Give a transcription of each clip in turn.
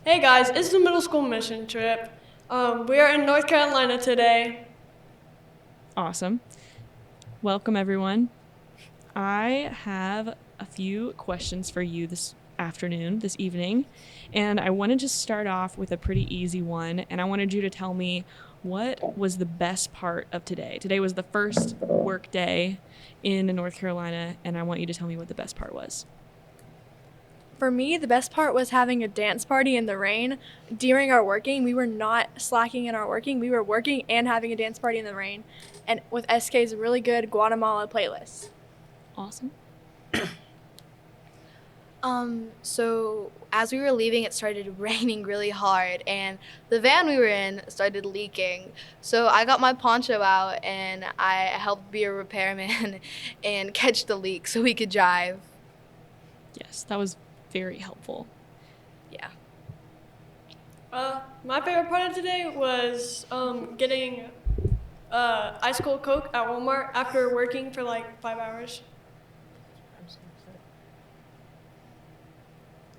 Hey guys, it's the middle school mission trip. We are in North Carolina today. Awesome. Welcome, everyone. I have a few questions for you this evening, and I wanted to start off with a pretty easy one, and I wanted you to tell me what was the best part of today. Today was the first work day in North Carolina, and I want you to tell me what the best part was. For me, the best part was having a dance party in the rain. During our working, we were not slacking in our working. We were working and having a dance party in the rain, and with SK's really good Guatemala playlist. Awesome. So as we were leaving, it started raining really hard, and the van we were in started leaking. So I got my poncho out, and I helped be a repairman and catch the leak so we could drive. Yes, that was very helpful. Yeah. My favorite part of today was getting ice cold Coke at Walmart after working for like 5 hours.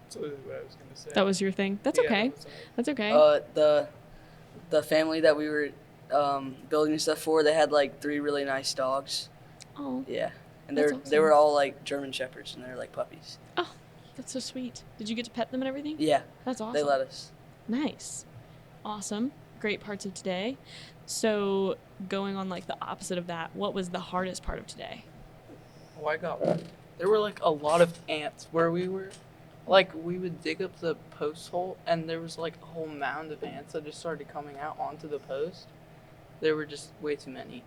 That's what I was gonna say. That was your thing. That's okay. That's okay. The family that we were building stuff for, they had like 3 really nice dogs. Oh, Yeah, and That's they were awesome. all like German shepherds, and they're like puppies. that's so sweet. Did you get to pet them and everything? Yeah, That's awesome. they let us. Nice. Awesome. Great parts of today. So, going on like the opposite of that, what was the hardest part of today? Oh, I got one. There were like a lot of ants where we were. Like we would dig up the post hole, and there was like a whole mound of ants that just started coming out onto the post. There were just way too many.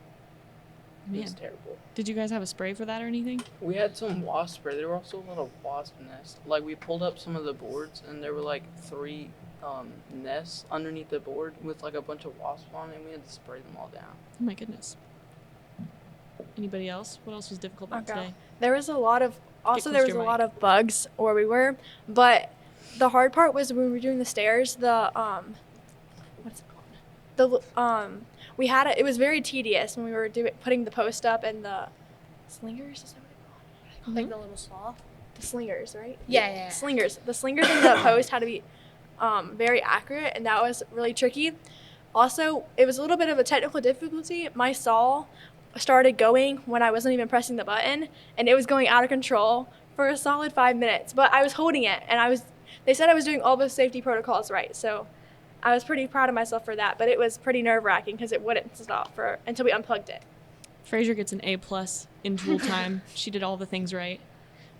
It was Man, terrible. did you guys have a spray for that or anything? We had some wasp spray. There were also a lot of wasp nests. Like we pulled up some of the boards, and there were like 3 nests underneath the board with like a bunch of wasps on it, and we had to spray them all down. Oh my goodness. Anybody else? What else was difficult about today? There was a lot of close to your mic. bugs where we were, but the hard part was when we were doing the stairs. What's it called? We had it. It was very tedious when we were putting the post up and the slingers. Is that what they're called? Mhm. The little saw. The slingers, right? Yeah. Slingers. The slingers in the post had to be very accurate, and that was really tricky. Also, it was a little bit of a technical difficulty. My saw started going when I wasn't even pressing the button, and it was going out of control for a solid 5 minutes. But I was holding it, and they said I was doing all the safety protocols right, so I was pretty proud of myself for that. But it was pretty nerve-wracking because it wouldn't stop until we unplugged it. Fraser gets an A+ in tool time. She did all the things right.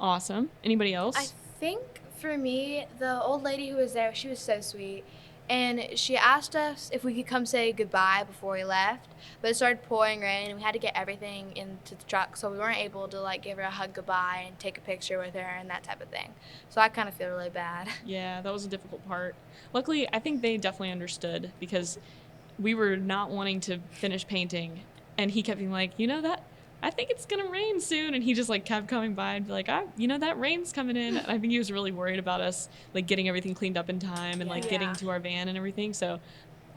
Awesome. Anybody else? I think for me, the old lady who was there, she was so sweet. And she asked us if we could come say goodbye before we left, but it started pouring rain and we had to get everything into the truck, so we weren't able to like give her a hug goodbye and take a picture with her and that type of thing. So I kind of feel really bad. Yeah, that was a difficult part. Luckily, I think they definitely understood because we were not wanting to finish painting, and he kept being like, that I think it's gonna rain soon, and he just like kept coming by and be like, that rain's coming in. And I think he was really worried about us like getting everything cleaned up in time and like getting Yeah. to our van and everything. So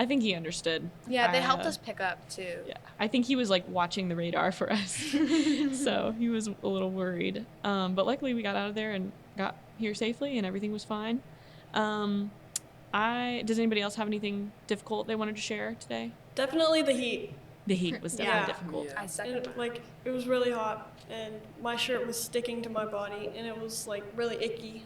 I think he understood. Yeah, they helped Uh, us pick up too. Yeah, I think he was like watching the radar for us, so he was a little worried. But luckily we got out of there and got here safely, and everything was fine. Does anybody else have anything difficult they wanted to share today? Definitely the heat. The heat was definitely Yeah. difficult. Yeah. I second that. It was really hot, and my shirt was sticking to my body, and it was like really icky.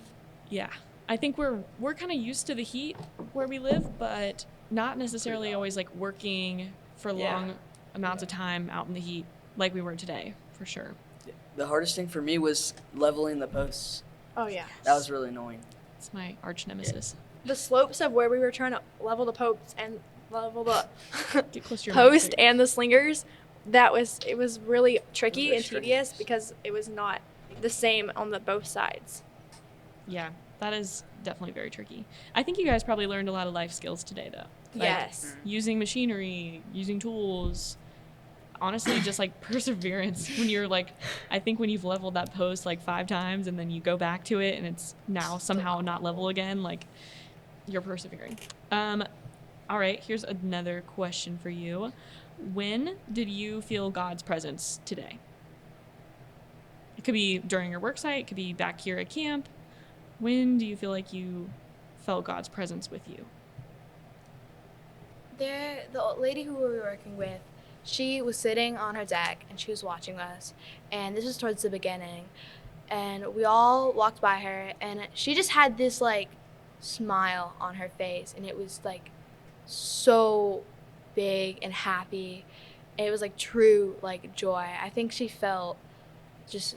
Yeah, I think we're kind of used to the heat where we live, but not necessarily always like working for Yeah. long amounts of time out in the heat like we were today, for sure. The hardest thing for me was leveling the posts. Oh yeah. That was really annoying. It's my arch nemesis. The slopes of where we were trying to level the posts and level the Get close to your mic, post please. and the slingers, it was really tricky very and tedious strenuous. because it was not the same on the both sides. Yeah, that is definitely very tricky. I think you guys probably learned a lot of life skills today, though. Like, Yes. using machinery, using tools, honestly, just like perseverance. When you're like, I think when you've leveled that post like 5 times and then you go back to it and it's now somehow not level again, like you're persevering. All right, here's another question for you. When did you feel God's presence today? It could be during your work site, it could be back here at camp. When do you feel like you felt God's presence with you? The old lady who we were working with, she was sitting on her deck and she was watching us. And this was towards the beginning. And we all walked by her and she just had this like smile on her face. And it was like so big and happy. It was like true like joy. I think she felt just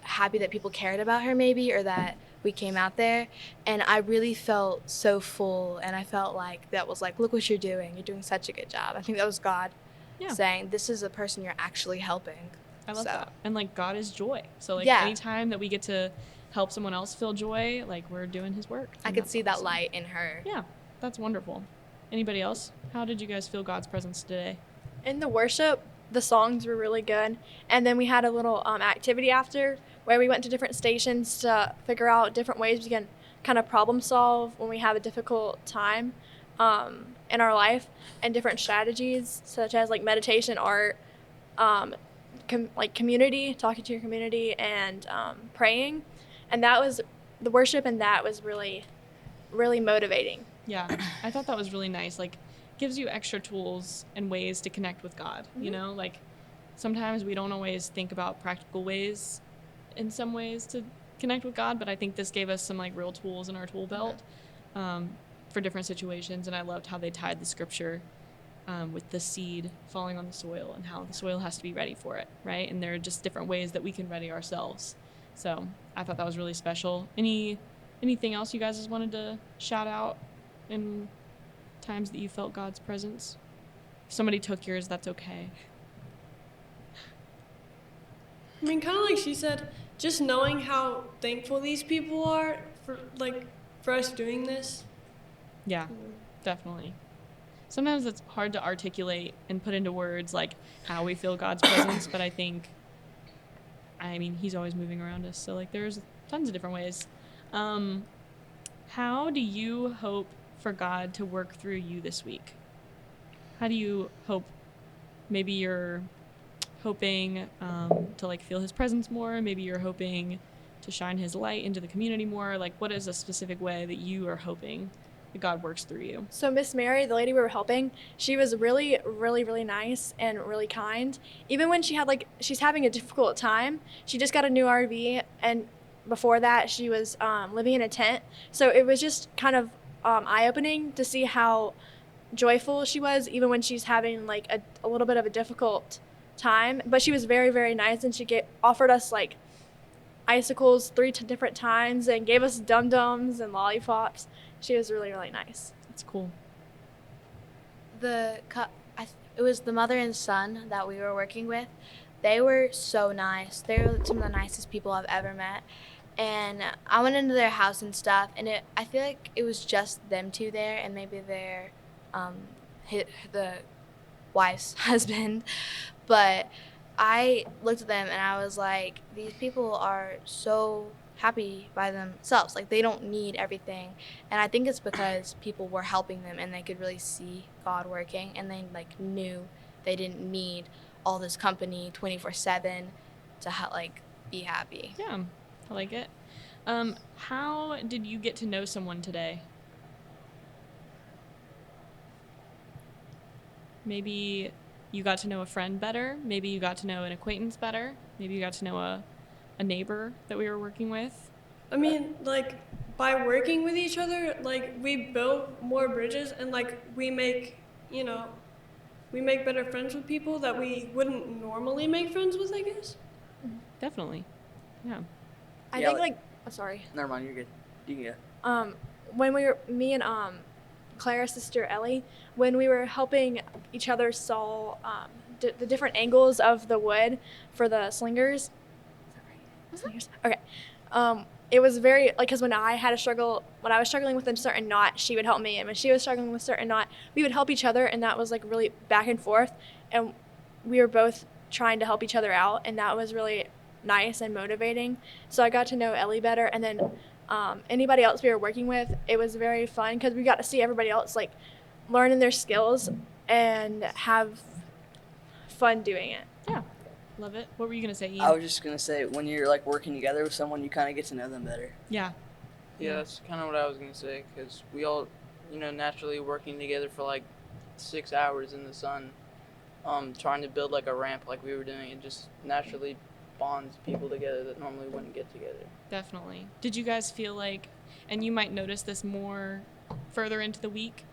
happy that people cared about her maybe, or that we came out there, and I really felt so full, and I felt like that was like, look what you're doing such a good job. I think that was God saying, this is the person you're actually helping. I love that. And like God is joy, so like Yeah. anytime that we get to help someone else feel joy, like we're doing his work. I could see that light in her. Yeah, that's wonderful. Anybody else? How did you guys feel God's presence today? In the worship, the songs were really good. And then we had a little activity after where we went to different stations to figure out different ways we can kind of problem solve when we have a difficult time in our life, and different strategies such as like meditation, art, like community, talking to your community, and praying. And that was the worship, and that was really, really motivating. Yeah, I thought that was really nice. Like, gives you extra tools and ways to connect with God. You know, like sometimes we don't always think about practical ways in some ways to connect with God, but I think this gave us some like real tools in our tool belt for different situations. And I loved how they tied the scripture with the seed falling on the soil and how the soil has to be ready for it, right? And there are just different ways that we can ready ourselves. So I thought that was really special. Anything else you guys just wanted to shout out in times that you felt God's presence? If somebody took yours, that's okay. I mean, kind of like she said, just knowing how thankful these people are for us doing this. Yeah, definitely. Sometimes it's hard to articulate and put into words like how we feel God's presence, but I mean, he's always moving around us, so like there's tons of different ways. How do you hope for God to work through you this week? How do you hope? Maybe you're hoping to like feel his presence more. Maybe you're hoping to shine his light into the community more. Like, what is a specific way that you are hoping that God works through you? So Miss Mary, the lady we were helping, she was really, really, really nice and really kind. Even when she's having a difficult time, she just got a new RV, and before that she was living in a tent. So it was just kind of eye-opening to see how joyful she was, even when she's having like a little bit of a difficult time. But she was very, very nice, and she offered us like icicles 3 different times and gave us dum-dums and lollipops. She was really, really nice. That's cool. It was the mother and son that we were working with. They were so nice. They were some of the nicest people I've ever met. And I went into their house and stuff, and I feel like it was just them two there, and maybe their the wife's husband. But I looked at them and I was like, these people are so happy by themselves. Like, they don't need everything. And I think it's because people were helping them and they could really see God working, and they like knew they didn't need all this company 24/7 to like be happy. Yeah, I like it. How did you get to know someone today? Maybe you got to know a friend better. Maybe you got to know an acquaintance better. Maybe you got to know a neighbor that we were working with. I mean, like, by working with each other, like, we build more bridges, and like we make better friends with people that we wouldn't normally make friends with, I guess. Definitely. Yeah. I Yeah, think sorry. Never mind, you're good. You can go. When me and Claire's sister Ellie, when we were helping each other saw the different angles of the wood for the slingers. Slingers? Okay. It was very, like, because when I was struggling with a certain knot, she would help me, and when she was struggling with a certain knot, we would help each other, and that was like really back and forth, and we were both trying to help each other out, and that was really nice and motivating. So I got to know Ellie better, and then anybody else we were working with, it was very fun because we got to see everybody else like learning their skills and have fun doing it. Yeah. Love it. What were you going to say, Ian? I was just going to say, when you're like working together with someone, you kind of get to know them better. Yeah. Yeah, that's kind of what I was gonna say, because we all, naturally working together for like 6 hours in the sun, trying to build like a ramp like we were doing, it just naturally bonds people together that normally wouldn't get together. Definitely. Did you guys feel like, and you might notice this more further into the week,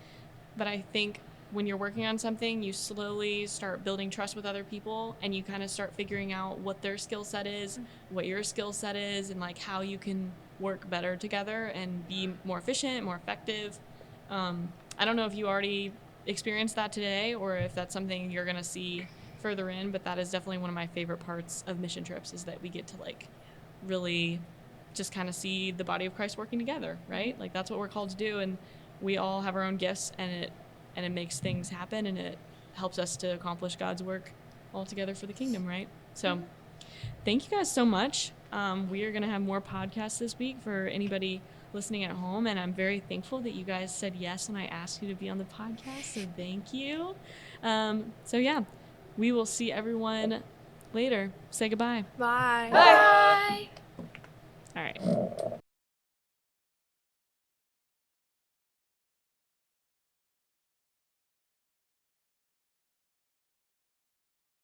but I think when you're working on something, you slowly start building trust with other people, and you kind of start figuring out what their skill set is, what your skill set is, and like how you can work better together and be more efficient, more effective. I don't know if you already experienced that today or if that's something you're going to see further in, but that is definitely one of my favorite parts of mission trips, is that we get to like really just kind of see the body of Christ working together, right? Like that's what we're called to do, and we all have our own gifts, and it makes things happen, and it helps us to accomplish God's work all together for the kingdom, right? So thank you guys so much. We are going to have more podcasts this week for anybody listening at home, and I'm very thankful that you guys said yes when I asked you to be on the podcast, so thank you. So yeah, we will see everyone later. Say goodbye. Bye. Bye.